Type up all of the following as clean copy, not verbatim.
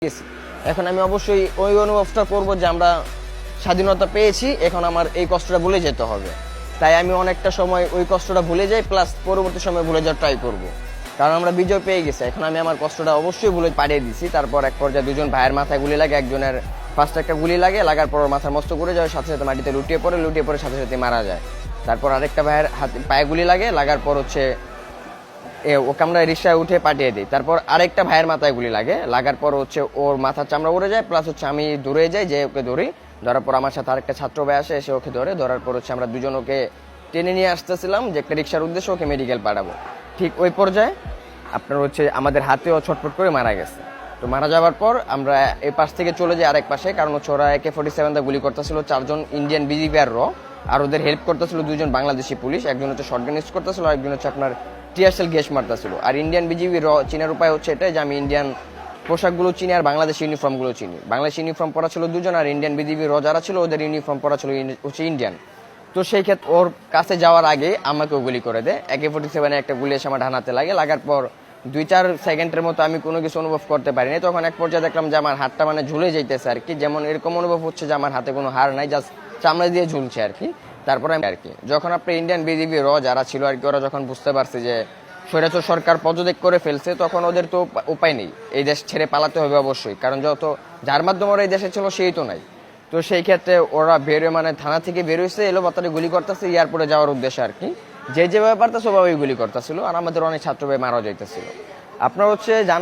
গেছি। এখন আমি অবশ্যই ওই অনুভবটা করব যে আমরা স্বাধীনতা পেয়েছি, এখন আমার এই কষ্টটা ভুলে যেতে হবে। তাই আমি অনেকটা সময় ওই কষ্টটা ভুলে যাই, প্লাস পরবর্তী সময় ভুলে যাওয়ার ট্রাই করব। কারণ আমরা বিজয় পেয়ে গেছি, এখন আমি আমার কষ্টটা অবশ্যই ভুলে পাঠিয়ে দিছি। তারপর এক পর্যায়ে দুজন ভাইয়ের মাথায় গুলি লাগে, একজনের ফার্স্ট একটা গুলি লাগে, লাগার পর মাথার মস্ত করে যায়, সাথে সাথে মাটিতে লুটিয়ে পড়ে সাথে সাথে মারা যায়। তারপর আরেকটা ভাইয়ের হাতে পায়ে গুলি লাগে, লাগার পর ওকে আমরা রিক্সায় উঠে পাঠিয়ে দিই। তারপর আরেকটা ভাইয়ের মাথায় গুলি লাগে, লাগার পর ওর মাথার চামড়া উড়ে যায়, প্লাস আমি দূরে যাই, যে ওকে ধরি। ধরার পর আমার সাথে আরেকটা ছাত্র ভাই আসে, এসে ওকে ধরার পর আমরা দুজন ওকে টেনে নিয়ে আসতেছিলাম যে একটা রিক্সার উদ্দেশ্যে ওকে মেডিকেল পাঠাবো। ঠিক ওই পর্যায়ে আপনার আমাদের হাতেও ছটফট করে মারা গেছে। তো মারা যাওয়ার পর আমরা এই পাশ থেকে চলে যাই আরেক পাশে, কারণ ওরা AK-47 গুলি করতেছিল 4 জন ইন্ডিয়ান বিজিবিআর আর ওদের হেল্প করতেছিল 2 জন বাংলাদেশি পুলিশ। একজন শটগান ইউজ করতেছিল, আর একজন আপনার টিয়ারশেল গ্যাস মারতেছিল। আর ইন্ডিয়ান বিজিবি চিনার উপায় এটাই যে আমি ইন্ডিয়ান পোশাকগুলো চিনি আর বাংলাদেশ ইউনিফর্মগুলো চিনি। বাংলাদেশ ইউনিফর্ম পরা ছিল 2 জন, আর ইন্ডিয়ান বিজিবি যারা ছিল ওদের ইউনিফর্ম পরা ছিল ইন্ডিয়ান। তো সেই ক্ষেত্রে ওর কাছে যাওয়ার আগে আমাকেও গুলি করে দেয়। AK-47 একটা গুলি এসে আমার ডানাতে লাগে, লাগার পর 2-4 সেকেন্ডের মতো আমি কোনো কিছু অনুভব করতে পারিনি। তখন এক পর্যায়ে দেখলাম যে আমার হাতটা ঝুলে যাইতেছে আর কি, যেমন এরকম অনুভব হচ্ছে যে আমার হাতে কোনো হাড় নাই, জাস্ট চামড়া দিয়ে ঝুলছে আর কি। তারপরে যখন আপনি ইন্ডিয়ান বিজিবি যারা ছিল আর কি, ওরা যখন বুঝতে পারছে যে স্বৈরাচার সরকার পদত্যাগ করে ফেলছে, তখন ওদের তো উপায় নেই, এই দেশ ছেড়ে পালাতে হবে অবশ্যই, কারণ যার মাধ্যমে ওরা এই দেশে ছিল সেই তো নাই। তো সেই ক্ষেত্রে ওরা থানা থেকে বেরোইছে, এলো বাতারে গুলি করতেছে এয়ারপোর্টে যাওয়ার উদ্দেশ্যে আর কি। যেভাবে পারতেছে ওভাবেই গুলি করতেছিল, আর আমাদের অনেক ছাত্র ভাই মারা যাইতেছিল। আপনার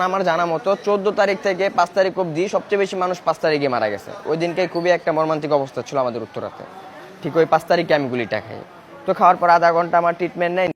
আমার জানা মতো 14 তারিখ থেকে 5 তারিখ অব্দি সবচেয়ে বেশি মানুষ 5 তারিখে মারা গেছে। ওই দিনকে খুবই একটা মর্মান্তিক অবস্থা ছিল আমাদের উত্তরাতে। ঠিক ওই 5 তারিখে আমি গুলিটা খাই। তো খাওয়ার পর আধা ঘন্টা আমার ট্রিটমেন্ট নেই।